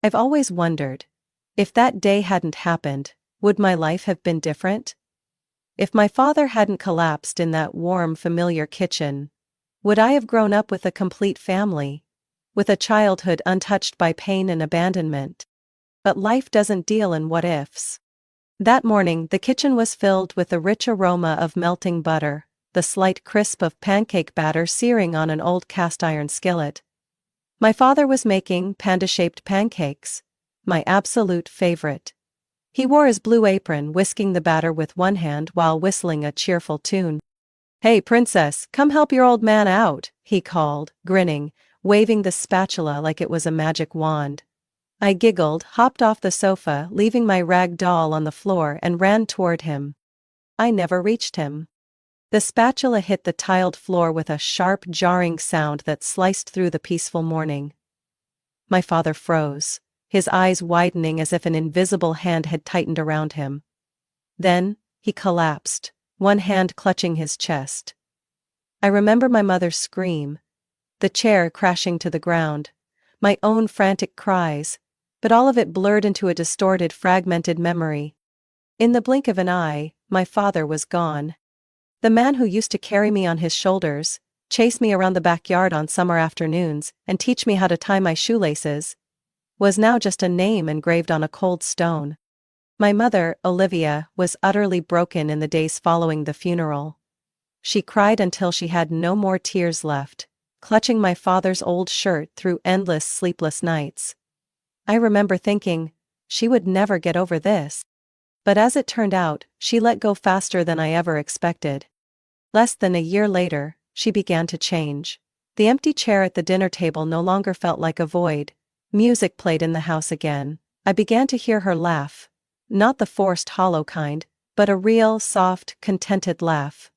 I've always wondered, if that day hadn't happened, would my life have been different? If my father hadn't collapsed in that warm, familiar kitchen, would I have grown up with a complete family, with a childhood untouched by pain and abandonment? But life doesn't deal in what-ifs. That morning, the kitchen was filled with the rich aroma of melting butter, the slight crisp of pancake batter searing on an old cast-iron skillet. My father was making panda-shaped pancakes, my absolute favorite. He wore his blue apron, whisking the batter with one hand while whistling a cheerful tune. "Hey, princess, come help your old man out," he called, grinning, waving the spatula like it was a magic wand. I giggled, hopped off the sofa, leaving my rag doll on the floor, and ran toward him. I never reached him. The spatula hit the tiled floor with a sharp, jarring sound that sliced through the peaceful morning. My father froze, his eyes widening as if an invisible hand had tightened around him. Then, he collapsed, one hand clutching his chest. I remember my mother's scream, the chair crashing to the ground, my own frantic cries, but all of it blurred into a distorted, fragmented memory. In the blink of an eye, my father was gone. The man who used to carry me on his shoulders, chase me around the backyard on summer afternoons, and teach me how to tie my shoelaces, was now just a name engraved on a cold stone. My mother, Olivia, was utterly broken in the days following the funeral. She cried until she had no more tears left, clutching my father's old shirt through endless sleepless nights. I remember thinking, she would never get over this. But as it turned out, she let go faster than I ever expected. Less than a year later, she began to change. The empty chair at the dinner table no longer felt like a void. Music played in the house again. I began to hear her laugh. Not the forced, hollow kind, but a real, soft, contented laugh.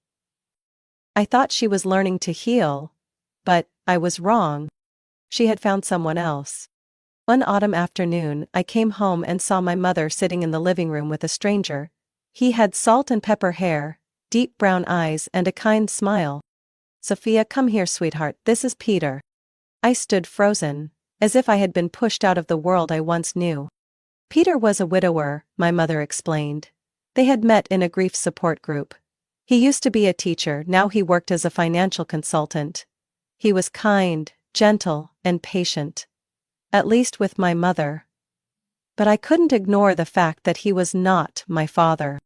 I thought she was learning to heal. But I was wrong. She had found someone else. One autumn afternoon, I came home and saw my mother sitting in the living room with a stranger. He had salt and pepper hair, deep brown eyes, and a kind smile. "Sophia, come here, sweetheart, this is Peter." I stood frozen, as if I had been pushed out of the world I once knew. Peter was a widower, my mother explained. They had met in a grief support group. He used to be a teacher, now he worked as a financial consultant. He was kind, gentle, and patient. At least with my mother. But I couldn't ignore the fact that he was not my father.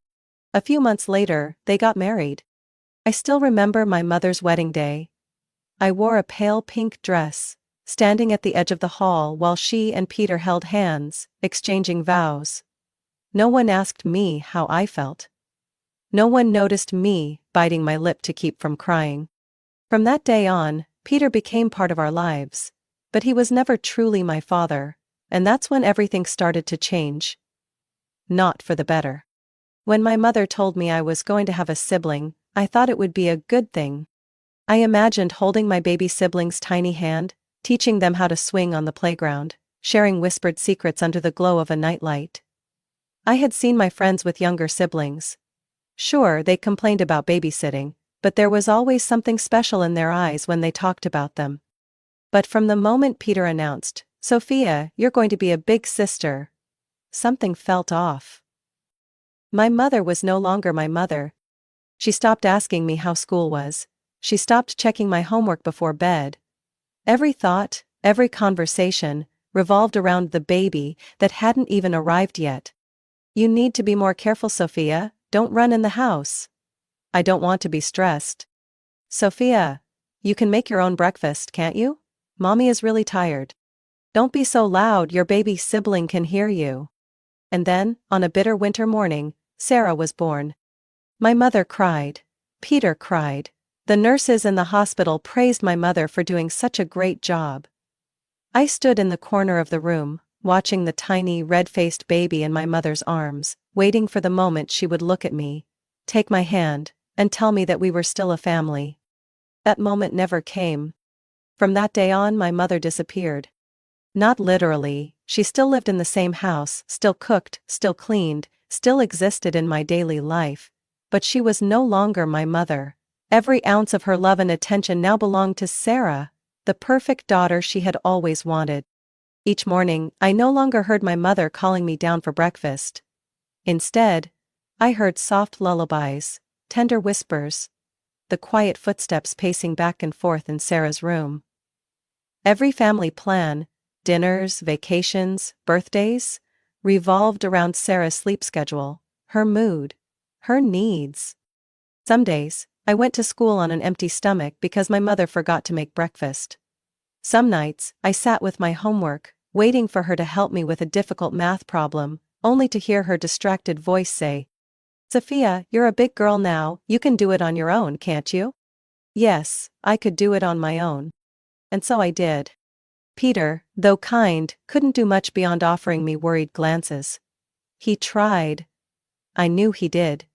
A few months later, they got married. I still remember my mother's wedding day. I wore a pale pink dress, standing at the edge of the hall while she and Peter held hands, exchanging vows. No one asked me how I felt. No one noticed me biting my lip to keep from crying. From that day on, Peter became part of our lives. But he was never truly my father, and that's when everything started to change. Not for the better. When my mother told me I was going to have a sibling, I thought it would be a good thing. I imagined holding my baby sibling's tiny hand, teaching them how to swing on the playground, sharing whispered secrets under the glow of a nightlight. I had seen my friends with younger siblings. Sure, they complained about babysitting, but there was always something special in their eyes when they talked about them. But from the moment Peter announced, "Sophia, you're going to be a big sister," something felt off. My mother was no longer my mother. She stopped asking me how school was. She stopped checking my homework before bed. Every thought, every conversation, revolved around the baby that hadn't even arrived yet. "You need to be more careful, Sophia, don't run in the house." "I don't want to be stressed." "Sophia, you can make your own breakfast, can't you? Mommy is really tired." "Don't be so loud, your baby sibling can hear you." And then, on a bitter winter morning, Sarah was born. My mother cried. Peter cried. The nurses in the hospital praised my mother for doing such a great job. I stood in the corner of the room, watching the tiny, red-faced baby in my mother's arms, waiting for the moment she would look at me, take my hand, and tell me that we were still a family. That moment never came. From that day on, my mother disappeared. Not literally, she still lived in the same house, still cooked, still cleaned, still existed in my daily life. But she was no longer my mother. Every ounce of her love and attention now belonged to Sarah, the perfect daughter she had always wanted. Each morning, I no longer heard my mother calling me down for breakfast. Instead, I heard soft lullabies, tender whispers, the quiet footsteps pacing back and forth in Sarah's room. Every family plan, dinners, vacations, birthdays, revolved around Sarah's sleep schedule, her mood, her needs. Some days, I went to school on an empty stomach because my mother forgot to make breakfast. Some nights, I sat with my homework, waiting for her to help me with a difficult math problem, only to hear her distracted voice say, "Sophia, you're a big girl now, you can do it on your own, can't you?" Yes, I could do it on my own. And so I did. Peter, though kind, couldn't do much beyond offering me worried glances. He tried. I knew he did.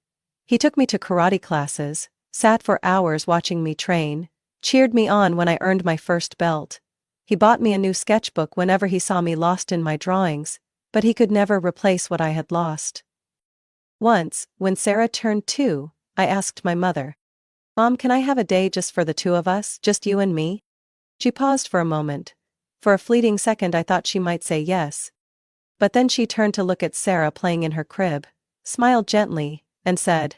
He took me to karate classes, sat for hours watching me train, cheered me on when I earned my first belt. He bought me a new sketchbook whenever he saw me lost in my drawings, but he could never replace what I had lost. Once, when Sarah turned 2, I asked my mother, "Mom, can I have a day just for the two of us, just you and me?" She paused for a moment. For a fleeting second I thought she might say yes. But then she turned to look at Sarah playing in her crib, smiled gently, and said,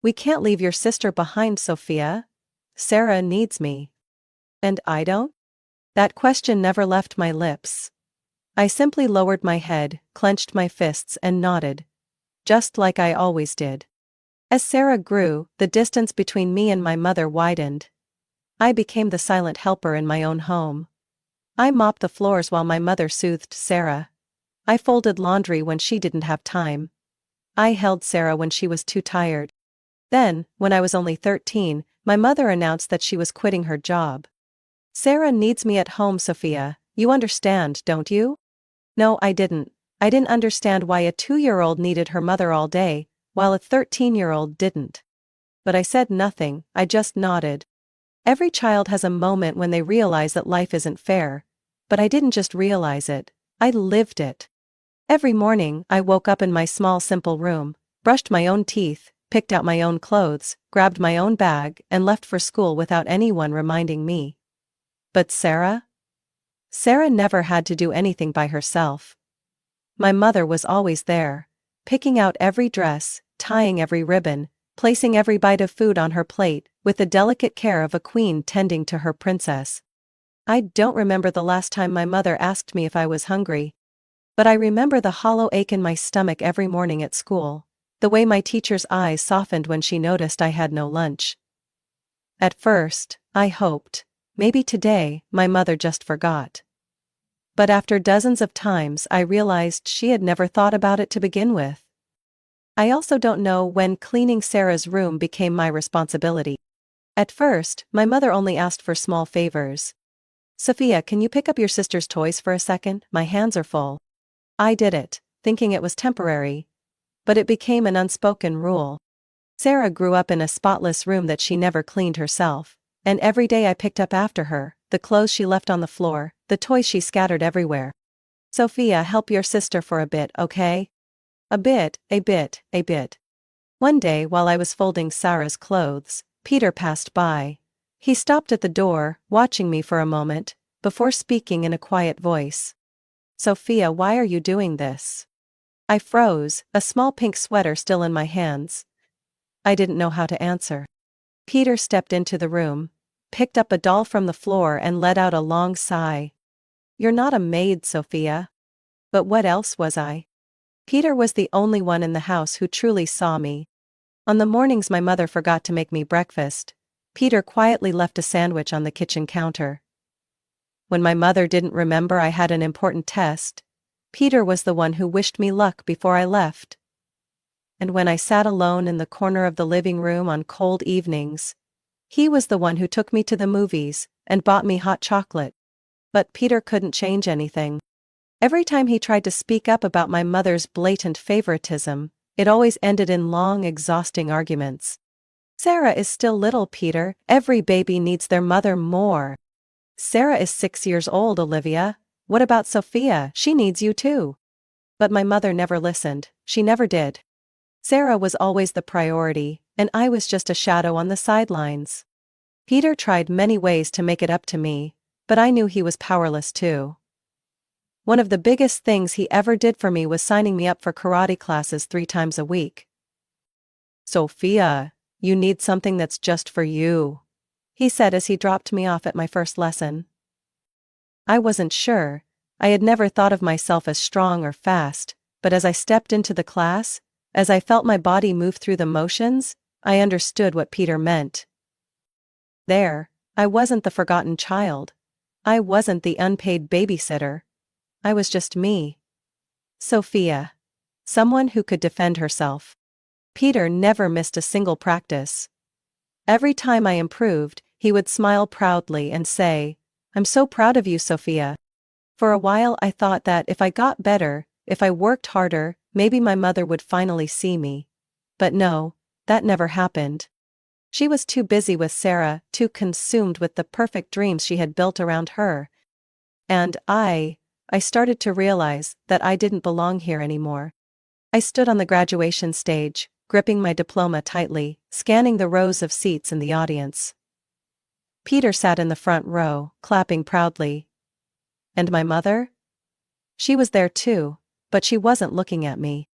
"We can't leave your sister behind, Sophia. Sarah needs me." And I don't? That question never left my lips. I simply lowered my head, clenched my fists and nodded. Just like I always did. As Sarah grew, the distance between me and my mother widened. I became the silent helper in my own home. I mopped the floors while my mother soothed Sarah. I folded laundry when she didn't have time. I held Sarah when she was too tired. Then, when I was only 13, my mother announced that she was quitting her job. "Sarah needs me at home, Sophia, you understand, don't you?" No, I didn't. I didn't understand why a 2-year-old needed her mother all day, while a 13-year-old didn't. But I said nothing, I just nodded. Every child has a moment when they realize that life isn't fair. But I didn't just realize it, I lived it. Every morning, I woke up in my small simple room, brushed my own teeth, picked out my own clothes, grabbed my own bag, and left for school without anyone reminding me. But Sarah? Sarah never had to do anything by herself. My mother was always there, picking out every dress, tying every ribbon, placing every bite of food on her plate, with the delicate care of a queen tending to her princess. I don't remember the last time my mother asked me if I was hungry. But I remember the hollow ache in my stomach every morning at school, the way my teacher's eyes softened when she noticed I had no lunch. At first, I hoped, maybe today, my mother just forgot. But after dozens of times I realized she had never thought about it to begin with. I also don't know when cleaning Sarah's room became my responsibility. At first, my mother only asked for small favors. "Sophia, can you pick up your sister's toys for a second? My hands are full." I did it, thinking it was temporary. But it became an unspoken rule. Sarah grew up in a spotless room that she never cleaned herself, and every day I picked up after her, the clothes she left on the floor, the toys she scattered everywhere. "Sophia, help your sister for a bit, okay?" A bit, a bit, a bit. One day while I was folding Sarah's clothes, Peter passed by. He stopped at the door, watching me for a moment, before speaking in a quiet voice. "Sophia, why are you doing this?" I froze, a small pink sweater still in my hands. I didn't know how to answer. Peter stepped into the room, picked up a doll from the floor and let out a long sigh. "You're not a maid, Sophia." But what else was I? Peter was the only one in the house who truly saw me. On the mornings my mother forgot to make me breakfast, Peter quietly left a sandwich on the kitchen counter. When my mother didn't remember I had an important test, Peter was the one who wished me luck before I left. And when I sat alone in the corner of the living room on cold evenings, he was the one who took me to the movies and bought me hot chocolate. But Peter couldn't change anything. Every time he tried to speak up about my mother's blatant favoritism, it always ended in long, exhausting arguments. "Sarah is still little, Peter. Every baby needs their mother more." "Sarah is 6 years old, Olivia. What about Sophia? She needs you too." But my mother never listened, she never did. Sarah was always the priority, and I was just a shadow on the sidelines. Peter tried many ways to make it up to me, but I knew he was powerless too. One of the biggest things he ever did for me was signing me up for karate classes 3 times a week. "Sophia, you need something that's just for you," he said as he dropped me off at my first lesson. I wasn't sure. I had never thought of myself as strong or fast, but as I stepped into the class, as I felt my body move through the motions, I understood what Peter meant. There, I wasn't the forgotten child. I wasn't the unpaid babysitter. I was just me. Sophia. Someone who could defend herself. Peter never missed a single practice. Every time I improved, he would smile proudly and say, "I'm so proud of you, Sophia." For a while I thought that if I got better, if I worked harder, maybe my mother would finally see me. But no, that never happened. She was too busy with Sarah, too consumed with the perfect dreams she had built around her. And I started to realize that I didn't belong here anymore. I stood on the graduation stage, gripping my diploma tightly, scanning the rows of seats in the audience. Peter sat in the front row, clapping proudly. And my mother? She was there too, but she wasn't looking at me.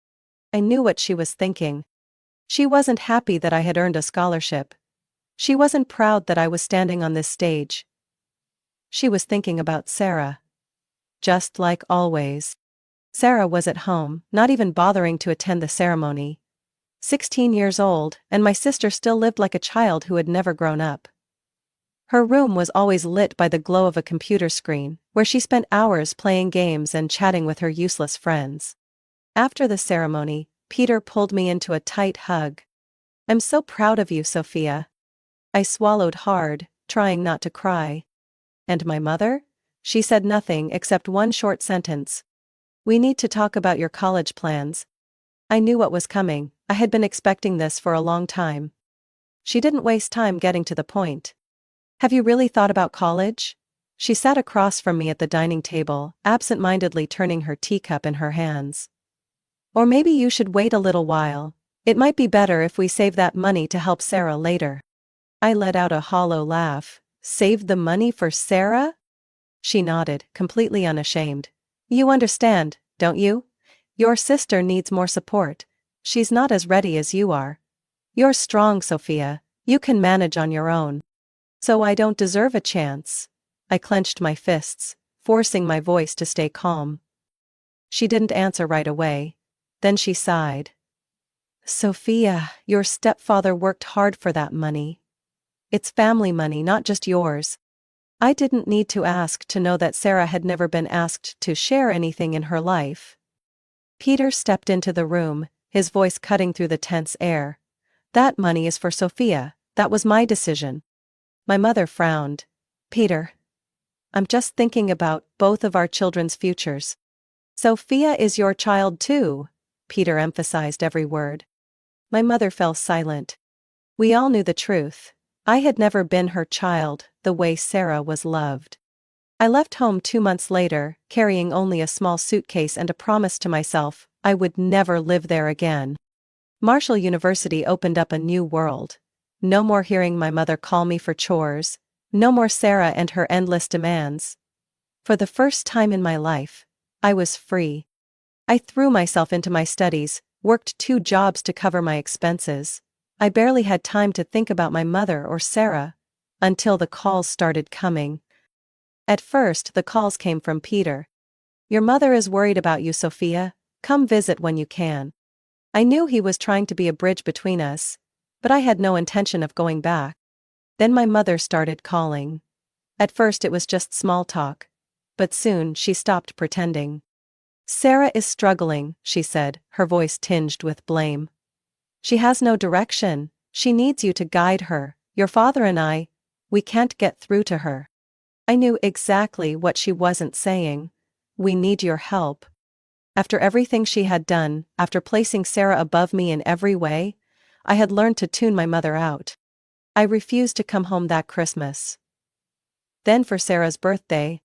I knew what she was thinking. She wasn't happy that I had earned a scholarship. She wasn't proud that I was standing on this stage. She was thinking about Sarah. Just like always. Sarah was at home, not even bothering to attend the ceremony. 16 years old, and my sister still lived like a child who had never grown up. Her room was always lit by the glow of a computer screen, where she spent hours playing games and chatting with her useless friends. After the ceremony, Peter pulled me into a tight hug. "I'm so proud of you, Sophia." I swallowed hard, trying not to cry. And my mother? She said nothing except one short sentence. "We need to talk about your college plans." I knew what was coming. I had been expecting this for a long time. She didn't waste time getting to the point. "Have you really thought about college?" She sat across from me at the dining table, absent-mindedly turning her teacup in her hands. "Or maybe you should wait a little while. It might be better if we save that money to help Sarah later." I let out a hollow laugh. "Save the money for Sarah?" She nodded, completely unashamed. "You understand, don't you? Your sister needs more support. She's not as ready as you are. You're strong, Sophia. You can manage on your own. So I don't deserve a chance." I clenched my fists, forcing my voice to stay calm. She didn't answer right away. Then she sighed. "Sophia, your stepfather worked hard for that money. It's family money, not just yours." I didn't need to ask to know that Sarah had never been asked to share anything in her life. Peter stepped into the room, his voice cutting through the tense air. "That money is for Sophia. That was my decision." My mother frowned. "Peter, I'm just thinking about both of our children's futures." "Sophia is your child too," Peter emphasized every word. My mother fell silent. We all knew the truth. I had never been her child, the way Sarah was loved. I left home 2 months later, carrying only a small suitcase and a promise to myself I would never live there again. Marshall University opened up a new world. No more hearing my mother call me for chores. No more Sarah and her endless demands. For the first time in my life, I was free. I threw myself into my studies, worked 2 jobs to cover my expenses. I barely had time to think about my mother or Sarah, until the calls started coming. At first, the calls came from Peter. "Your mother is worried about you, Sophia. Come visit when you can." I knew he was trying to be a bridge between us, but I had no intention of going back. Then my mother started calling. At first it was just small talk, but soon she stopped pretending. "Sarah is struggling," she said, her voice tinged with blame. "She has no direction. She needs you to guide her. Your father and we can't get through to her." I knew exactly what she wasn't saying. "We need your help." After everything she had done, after placing Sarah above me in every way, I had learned to tune my mother out. I refused to come home that Christmas. Then for Sarah's birthday.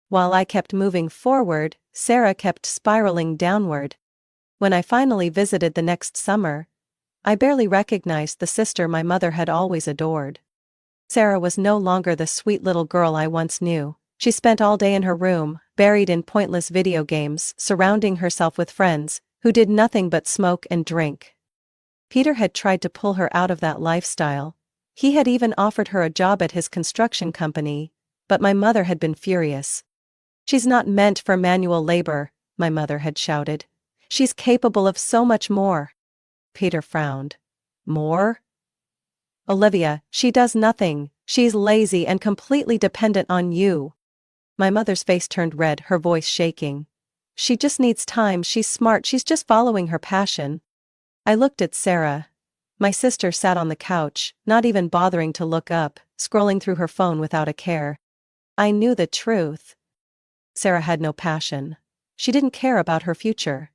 While I kept moving forward, Sarah kept spiraling downward. When I finally visited the next summer, I barely recognized the sister my mother had always adored. Sarah was no longer the sweet little girl I once knew. She spent all day in her room, buried in pointless video games, surrounding herself with friends who did nothing but smoke and drink. Peter had tried to pull her out of that lifestyle. He had even offered her a job at his construction company, but my mother had been furious. "She's not meant for manual labor," my mother had shouted. "She's capable of so much more." Peter frowned. "More? Olivia, she does nothing. She's lazy and completely dependent on you." My mother's face turned red, her voice shaking. "She just needs time, she's smart, she's just following her passion." I looked at Sarah. My sister sat on the couch, not even bothering to look up, scrolling through her phone without a care. I knew the truth. Sarah had no passion. She didn't care about her future.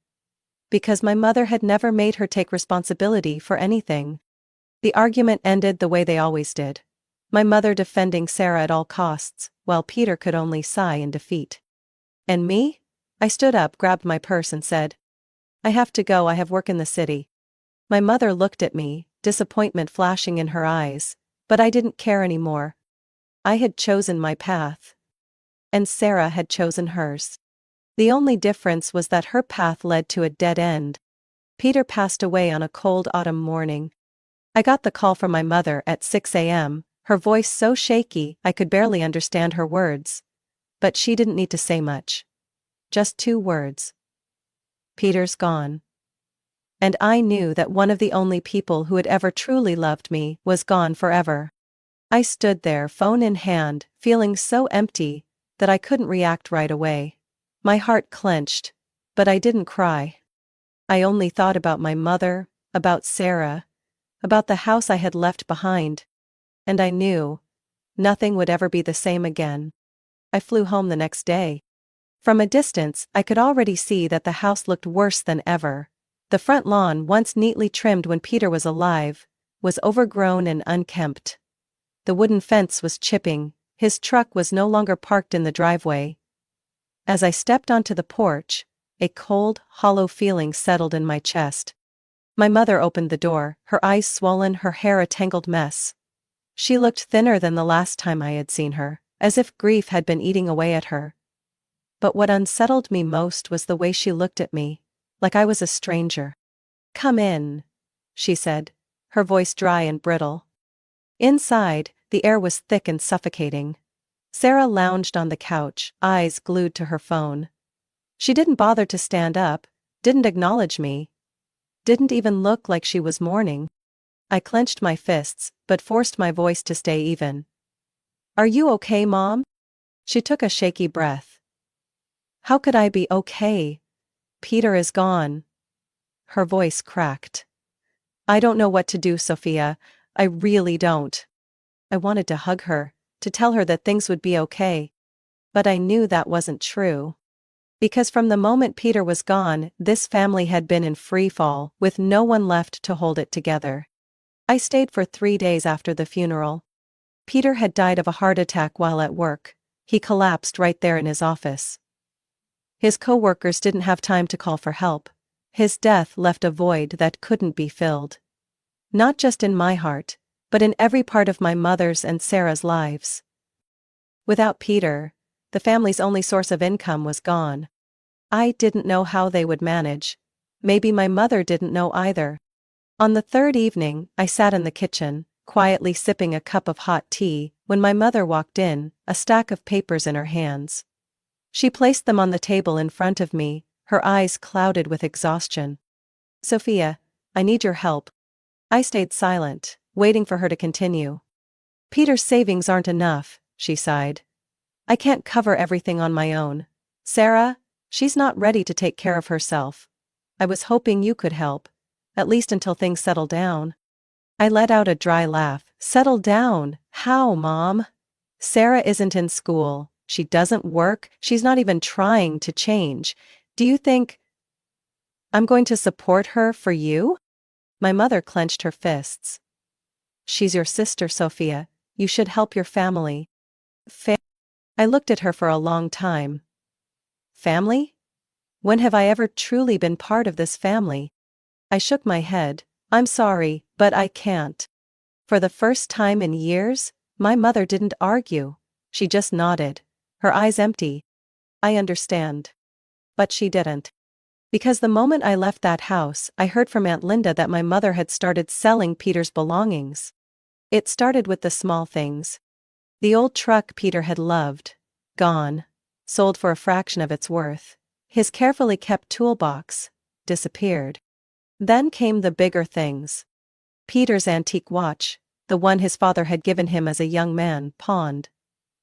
Because my mother had never made her take responsibility for anything. The argument ended the way they always did. My mother defending Sarah at all costs, while Peter could only sigh in defeat. And me? I stood up, grabbed my purse and said, "I have to go, I have work in the city." My mother looked at me, disappointment flashing in her eyes, but I didn't care anymore. I had chosen my path. And Sarah had chosen hers. The only difference was that her path led to a dead end. Peter passed away on a cold autumn morning. I got the call from my mother at 6 a.m., her voice so shaky I could barely understand her words. But she didn't need to say much. Just 2 words. "Peter's gone." And I knew that one of the only people who had ever truly loved me was gone forever. I stood there, phone in hand, feeling so empty that I couldn't react right away. My heart clenched, but I didn't cry. I only thought about my mother, about Sarah, about the house I had left behind. And I knew nothing would ever be the same again. I flew home the next day. From a distance, I could already see that the house looked worse than ever. The front lawn, once neatly trimmed when Peter was alive, was overgrown and unkempt. The wooden fence was chipping, his truck was no longer parked in the driveway. As I stepped onto the porch, a cold, hollow feeling settled in my chest. My mother opened the door, her eyes swollen, her hair a tangled mess. She looked thinner than the last time I had seen her, as if grief had been eating away at her. But what unsettled me most was the way she looked at me, like I was a stranger. "Come in," she said, her voice dry and brittle. Inside, the air was thick and suffocating. Sarah lounged on the couch, eyes glued to her phone. She didn't bother to stand up, didn't acknowledge me, didn't even look like she was mourning. I clenched my fists, but forced my voice to stay even. "Are you okay, Mom?" She took a shaky breath. "How could I be okay? Peter is gone." Her voice cracked. "I don't know what to do, Sophia. I really don't." I wanted to hug her, to tell her that things would be okay. But I knew that wasn't true. Because from the moment Peter was gone, this family had been in free fall, with no one left to hold it together. I stayed for 3 days after the funeral. Peter had died of a heart attack while at work. He collapsed right there in his office. His co-workers didn't have time to call for help. His death left a void that couldn't be filled. Not just in my heart, but in every part of my mother's and Sarah's lives. Without Peter, the family's only source of income was gone. I didn't know how they would manage. Maybe my mother didn't know either. On the 3rd evening, I sat in the kitchen, quietly sipping a cup of hot tea, when my mother walked in, a stack of papers in her hands. She placed them on the table in front of me, her eyes clouded with exhaustion. "Sophia, I need your help." I stayed silent, waiting for her to continue. "Peter's savings aren't enough," she sighed. "I can't cover everything on my own. Sarah, she's not ready to take care of herself. I was hoping you could help, at least until things settle down." I let out a dry laugh. "Settle down? How, Mom? Sarah isn't in school, she doesn't work, she's not even trying to change. Do you think I'm going to support her for you?" My mother clenched her fists. "She's your sister, Sophia. You should help your family." I looked at her for a long time. Family? When have I ever truly been part of this family? I shook my head. "I'm sorry, but I can't." For the first time in years, my mother didn't argue. She just nodded. her eyes empty. I understand. But she didn't. Because the moment I left that house, I heard from Aunt Linda that my mother had started selling Peter's belongings. It started with the small things. The old truck Peter had loved, gone, sold for a fraction of its worth. His carefully kept toolbox, disappeared. Then came the bigger things. Peter's antique watch, the one his father had given him as a young man, pawned.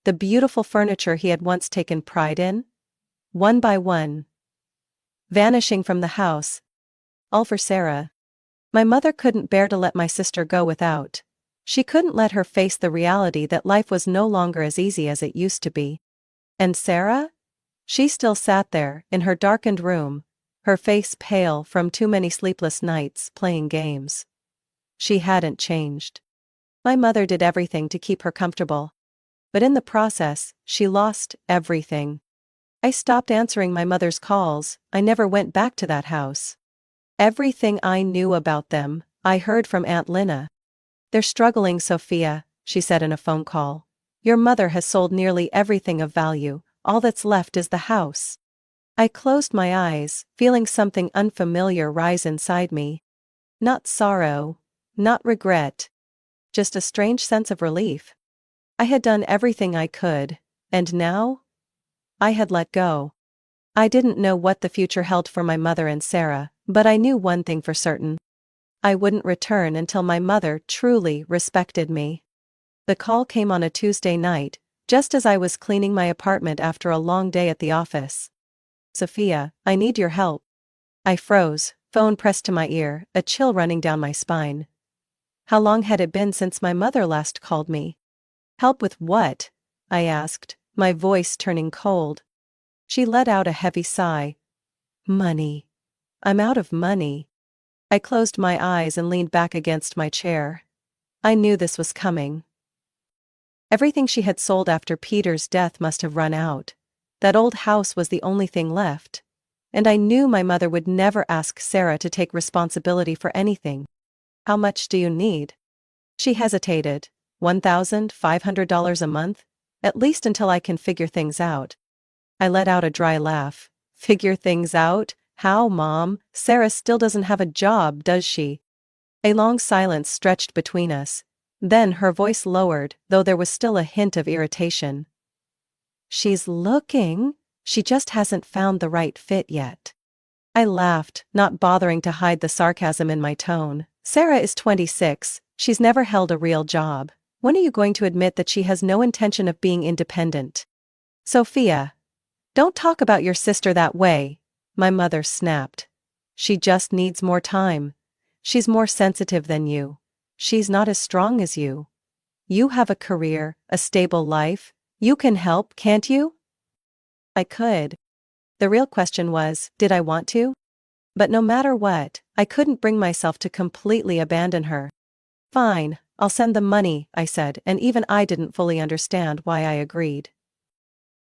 The beautiful furniture he had once taken pride in, one by one, vanishing from the house. All for Sarah. My mother couldn't bear to let my sister go without. She couldn't let her face the reality that life was no longer as easy as it used to be. And Sarah? She still sat there, in her darkened room, her face pale from too many sleepless nights playing games. She hadn't changed. My mother did everything to keep her comfortable. But in the process, she lost everything. I stopped answering my mother's calls. I never went back to that house. Everything I knew about them, I heard from Aunt Lina. "They're struggling, Sophia," she said in a phone call. "Your mother has sold nearly everything of value. All that's left is the house." I closed my eyes, feeling something unfamiliar rise inside me. Not sorrow, not regret. Just a strange sense of relief. I had done everything I could, and now? I had let go. I didn't know what the future held for my mother and Sarah, but I knew one thing for certain. I wouldn't return until my mother truly respected me. The call came on a Tuesday night, just as I was cleaning my apartment after a long day at the office. "Sophia, I need your help." I froze, phone pressed to my ear, a chill running down my spine. How long had it been since my mother last called me? "Help with what?" I asked, my voice turning cold. She let out a heavy sigh. "Money. I'm out of money." I closed my eyes and leaned back against my chair. I knew this was coming. Everything she had sold after Peter's death must have run out. That old house was the only thing left. And I knew my mother would never ask Sarah to take responsibility for anything. "How much do you need?" She hesitated. $1,500 a month? At least until I can figure things out. I let out a dry laugh. "Figure things out? How, Mom? Sarah still doesn't have a job, does she?" A long silence stretched between us. Then her voice lowered, though there was still a hint of irritation. "She's looking. She just hasn't found the right fit yet." I laughed, not bothering to hide the sarcasm in my tone. "Sarah is 26, she's never held a real job. When are you going to admit that she has no intention of being independent?" "Sophia, don't talk about your sister that way," my mother snapped. "She just needs more time. She's more sensitive than you. She's not as strong as you. You have a career, a stable life. You can help, can't you?" I could. The real question was, did I want to? But no matter what, I couldn't bring myself to completely abandon her. "Fine, I'll send the money," I said, and even I didn't fully understand why I agreed.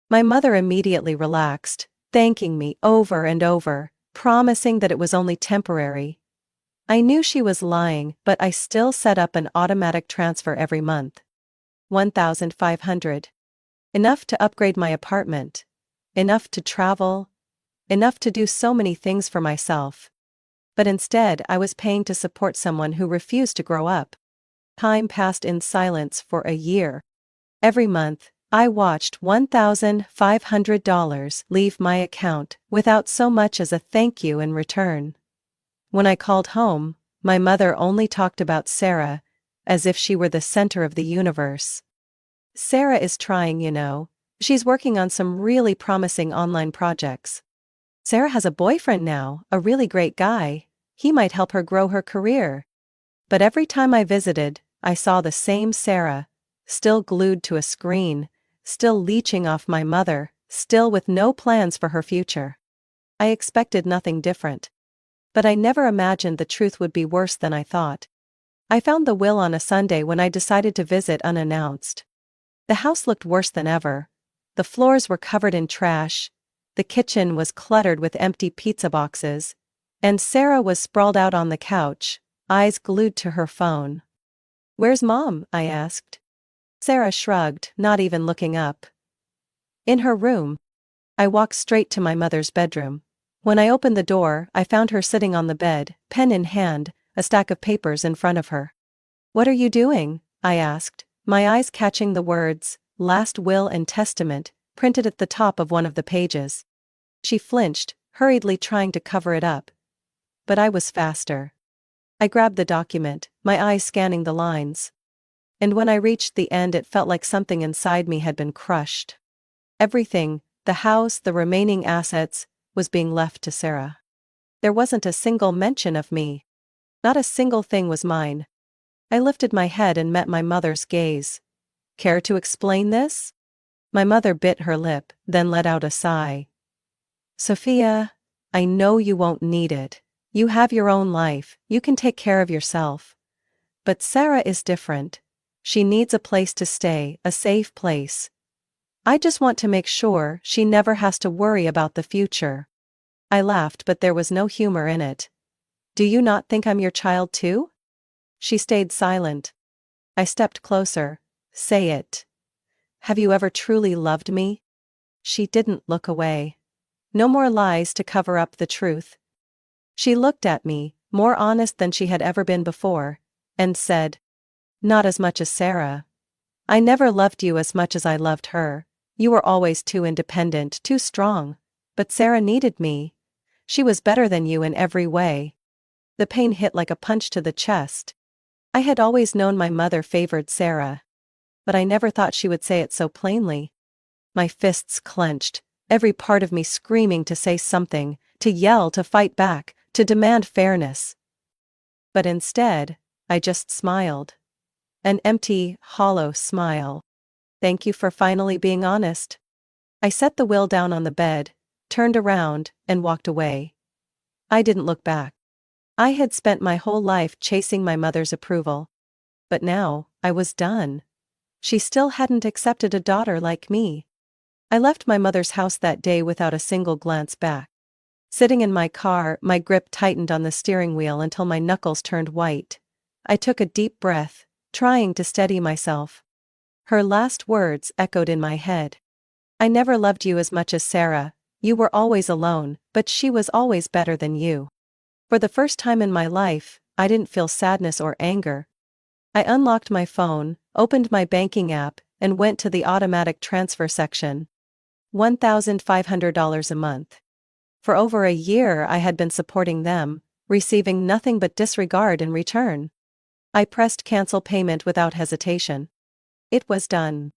My mother immediately relaxed, thanking me over and over, promising that it was only temporary. I knew she was lying, but I still set up an automatic transfer every month. 1,500. Enough to upgrade my apartment. Enough to travel. Enough to do so many things for myself. But instead I was paying to support someone who refused to grow up. Time passed in silence for a year. Every month, I watched $1,500 leave my account without so much as a thank you in return. When I called home, my mother only talked about Sarah, as if she were the center of the universe. "Sarah is trying, you know. She's working on some really promising online projects. Sarah has a boyfriend now, a really great guy. He might help her grow her career." But every time I visited, I saw the same Sarah, still glued to a screen, still leeching off my mother, still with no plans for her future. I expected nothing different. But I never imagined the truth would be worse than I thought. I found the will on a Sunday when I decided to visit unannounced. The house looked worse than ever. The floors were covered in trash. The kitchen was cluttered with empty pizza boxes. And Sarah was sprawled out on the couch, eyes glued to her phone. "Where's Mom?" I asked. Sarah shrugged, not even looking up. In her room. I walked straight to my mother's bedroom. When I opened the door, I found her sitting on the bed, pen in hand, a stack of papers in front of her. "What are you doing?" I asked, my eyes catching the words, "Last Will and Testament," printed at the top of one of the pages. She flinched, hurriedly trying to cover it up. But I was faster. I grabbed the document, my eyes scanning the lines. And when I reached the end, it felt like something inside me had been crushed. Everything, the house, the remaining assets, was being left to Sarah. There wasn't a single mention of me. Not a single thing was mine. I lifted my head and met my mother's gaze. "Care to explain this?" My mother bit her lip, then let out a sigh. "Sophia, I know you won't need it. You have your own life, you can take care of yourself. But Sarah is different. She needs a place to stay, a safe place. I just want to make sure she never has to worry about the future." I laughed, but there was no humor in it. "Do you not think I'm your child too?" She stayed silent. I stepped closer. "Say it. Have you ever truly loved me?" She didn't look away. No more lies to cover up the truth. She looked at me, more honest than she had ever been before, and said, "Not as much as Sarah. I never loved you as much as I loved her. You were always too independent, too strong. But Sarah needed me. She was better than you in every way." The pain hit like a punch to the chest. I had always known my mother favored Sarah. But I never thought she would say it so plainly. My fists clenched, every part of me screaming to say something, to yell, to fight back, to demand fairness. But instead, I just smiled. An empty, hollow smile. "Thank you for finally being honest." I set the will down on the bed, turned around, and walked away. I didn't look back. I had spent my whole life chasing my mother's approval. But now, I was done. She still hadn't accepted a daughter like me. I left my mother's house that day without a single glance back. Sitting in my car, my grip tightened on the steering wheel until my knuckles turned white. I took a deep breath, trying to steady myself. Her last words echoed in my head. "I never loved you as much as Sarah. You were always alone, but she was always better than you." For the first time in my life, I didn't feel sadness or anger. I unlocked my phone, opened my banking app, and went to the automatic transfer section. $1,500 a month. For over a year I had been supporting them, receiving nothing but disregard in return. I pressed cancel payment without hesitation. It was done.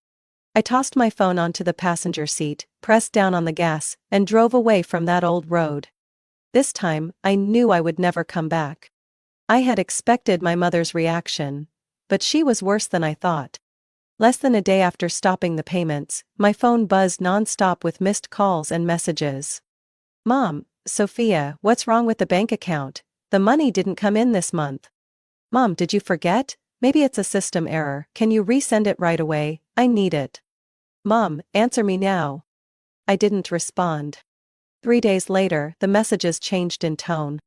I tossed my phone onto the passenger seat, pressed down on the gas, and drove away from that old road. This time, I knew I would never come back. I had expected my mother's reaction, but she was worse than I thought. Less than a day after stopping the payments, my phone buzzed non-stop with missed calls and messages. "Mom, Sophia, what's wrong with the bank account? The money didn't come in this month." "Mom, did you forget? Maybe it's a system error. Can you resend it right away? I need it." "Mom, answer me now." I didn't respond. 3 days later, the messages changed in tone.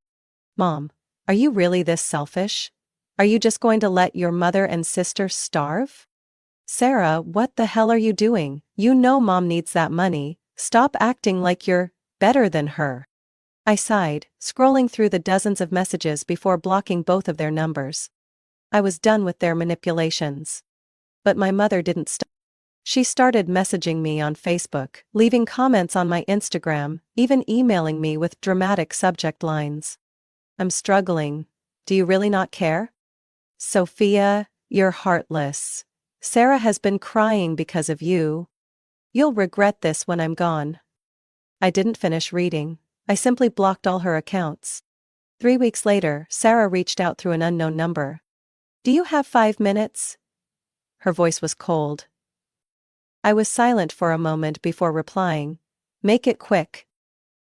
"Mom, are you really this selfish? Are you just going to let your mother and sister starve?" "Sarah, what the hell are you doing? You know Mom needs that money. Stop acting like you're better than her." I sighed, scrolling through the dozens of messages before blocking both of their numbers. I was done with their manipulations. But my mother didn't stop. She started messaging me on Facebook, leaving comments on my Instagram, even emailing me with dramatic subject lines. "I'm struggling. Do you really not care? Sophia, you're heartless. Sarah has been crying because of you. You'll regret this when I'm gone." I didn't finish reading. I simply blocked all her accounts. 3 weeks later, Sarah reached out through an unknown number. "Do you have 5 minutes?" Her voice was cold. I was silent for a moment before replying. "Make it quick."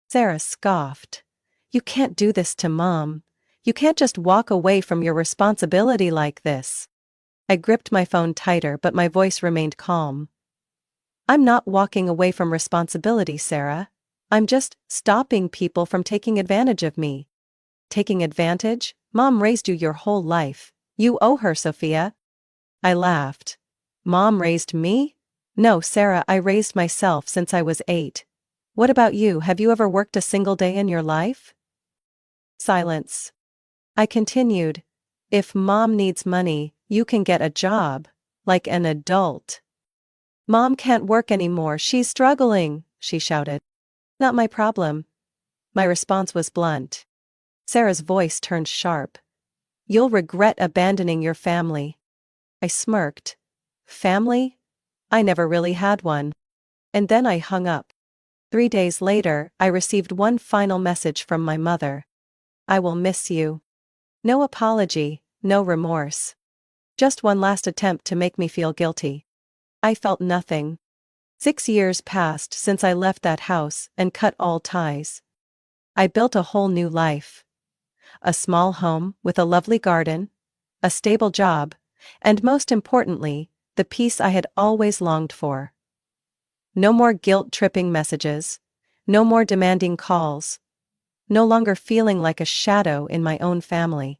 Sarah scoffed. "You can't do this to Mom. You can't just walk away from your responsibility like this." I gripped my phone tighter, but my voice remained calm. "I'm not walking away from responsibility, Sarah. I'm just stopping people from taking advantage of me." "Taking advantage? Mom raised you your whole life. You owe her, Sophia." I laughed. "Mom raised me? No, Sarah, I raised myself since I was 8. What about you? Have you ever worked a single day in your life? Silence. I continued. If mom needs money, you can get a job. Like an adult. Mom can't work anymore, she's struggling, she shouted. Not my problem. My response was blunt. Sarah's voice turned sharp. You'll regret abandoning your family. I smirked. Family? I never really had one. And then I hung up. 3 days later, I received one final message from my mother. I will miss you. No apology, no remorse. Just one last attempt to make me feel guilty. I felt nothing. 6 years passed since I left that house and cut all ties. I built a whole new life. A small home with a lovely garden, a stable job, and most importantly, the peace I had always longed for. No more guilt-tripping messages, no more demanding calls, no longer feeling like a shadow in my own family.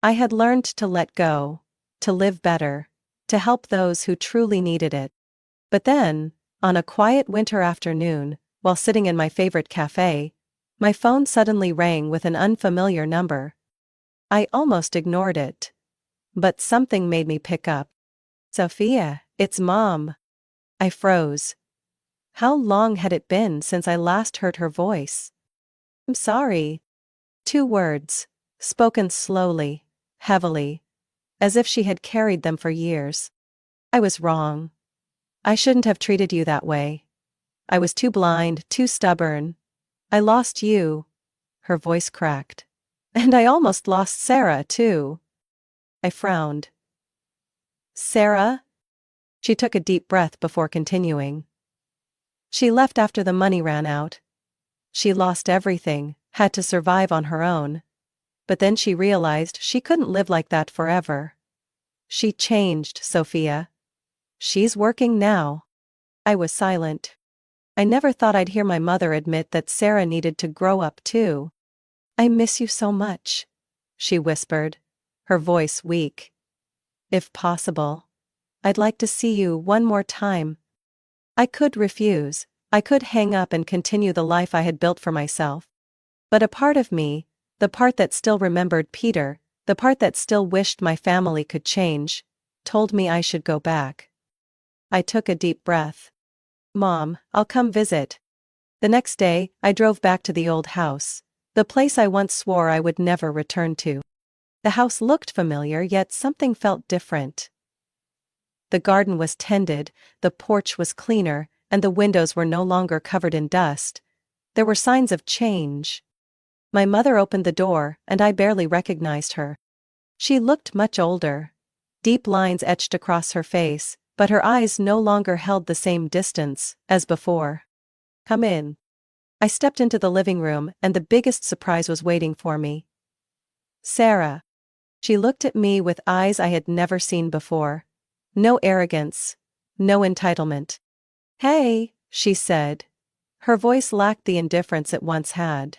I had learned to let go, to live better, to help those who truly needed it. But then, on a quiet winter afternoon, while sitting in my favorite cafe, my phone suddenly rang with an unfamiliar number. I almost ignored it. But something made me pick up. Sophia, it's Mom. I froze. How long had it been since I last heard her voice? I'm sorry. 2 words, spoken slowly, heavily, as if she had carried them for years. I was wrong. I shouldn't have treated you that way. I was too blind, too stubborn. I lost you. Her voice cracked. And I almost lost Sarah, too. I frowned. Sarah? She took a deep breath before continuing. She left after the money ran out. She lost everything, had to survive on her own. But then she realized she couldn't live like that forever. She changed, Sophia. She's working now. I was silent. I never thought I'd hear my mother admit that Sarah needed to grow up too. I miss you so much, she whispered, her voice weak. If possible, I'd like to see you one more time. I could refuse, I could hang up and continue the life I had built for myself. But a part of me, the part that still remembered Peter, the part that still wished my family could change, told me I should go back. I took a deep breath. Mom, I'll come visit. The next day, I drove back to the old house, the place I once swore I would never return to. The house looked familiar, yet something felt different. The garden was tended, the porch was cleaner, and the windows were no longer covered in dust. There were signs of change. My mother opened the door, and I barely recognized her. She looked much older. Deep lines etched across her face, but her eyes no longer held the same distance as before. Come in. I stepped into the living room, and the biggest surprise was waiting for me. Sarah. She looked at me with eyes I had never seen before. No arrogance. No entitlement. Hey, she said. Her voice lacked the indifference it once had.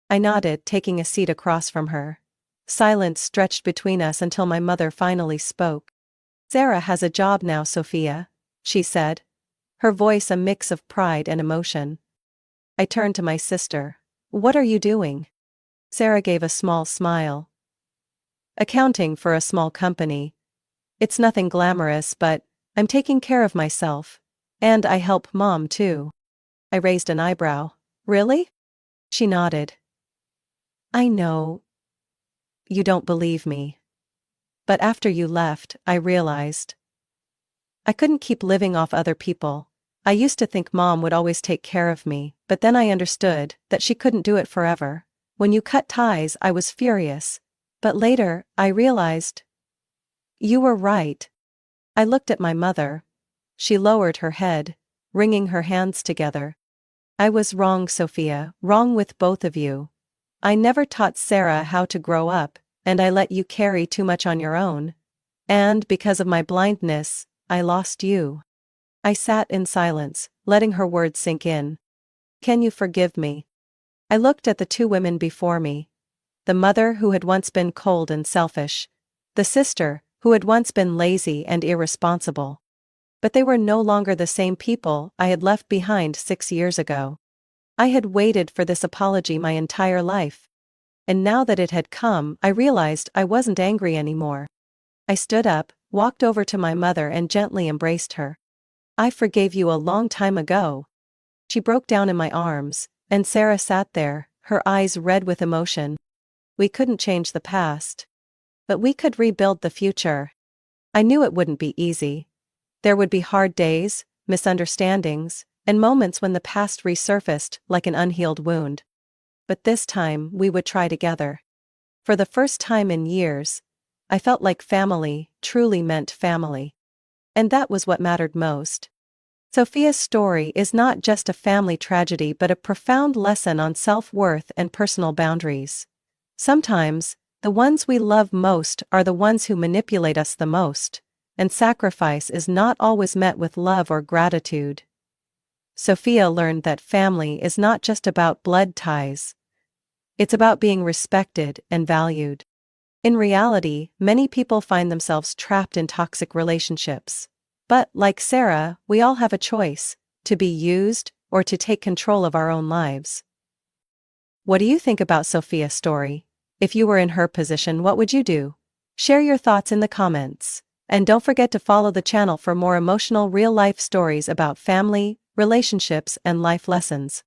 I nodded, taking a seat across from her. Silence stretched between us until my mother finally spoke. Sarah has a job now, Sophia, she said. Her voice a mix of pride and emotion. I turned to my sister. What are you doing? Sarah gave a small smile. Accounting for a small company. It's nothing glamorous, but I'm taking care of myself. And I help Mom too. I raised an eyebrow. Really? She nodded. I know. You don't believe me. But after you left, I realized. I couldn't keep living off other people. I used to think Mom would always take care of me, but then I understood that she couldn't do it forever. When you cut ties, I was furious. But later, I realized. You were right. I looked at my mother. She lowered her head, wringing her hands together. I was wrong, Sophia, wrong with both of you. I never taught Sarah how to grow up, and I let you carry too much on your own. And because of my blindness, I lost you. I sat in silence, letting her words sink in. Can you forgive me? I looked at the 2 women before me. The mother who had once been cold and selfish. The sister who had once been lazy and irresponsible. But they were no longer the same people I had left behind 6 years ago. I had waited for this apology my entire life. And now that it had come, I realized I wasn't angry anymore. I stood up, walked over to my mother and gently embraced her. "I forgave you a long time ago." She broke down in my arms, and Sarah sat there, her eyes red with emotion. We couldn't change the past. But we could rebuild the future. I knew it wouldn't be easy. There would be hard days, misunderstandings, and moments when the past resurfaced like an unhealed wound. But this time we would try together. For the first time in years, I felt like family truly meant family. And that was what mattered most. Sophia's story is not just a family tragedy but a profound lesson on self-worth and personal boundaries. Sometimes, the ones we love most are the ones who manipulate us the most, and sacrifice is not always met with love or gratitude. Sophia learned that family is not just about blood ties. It's about being respected and valued. In reality, many people find themselves trapped in toxic relationships. But, like Sarah, we all have a choice: to be used or to take control of our own lives. What do you think about Sophia's story? If you were in her position, what would you do? Share your thoughts in the comments. And don't forget to follow the channel for more emotional real-life stories about family, relationships, and life lessons.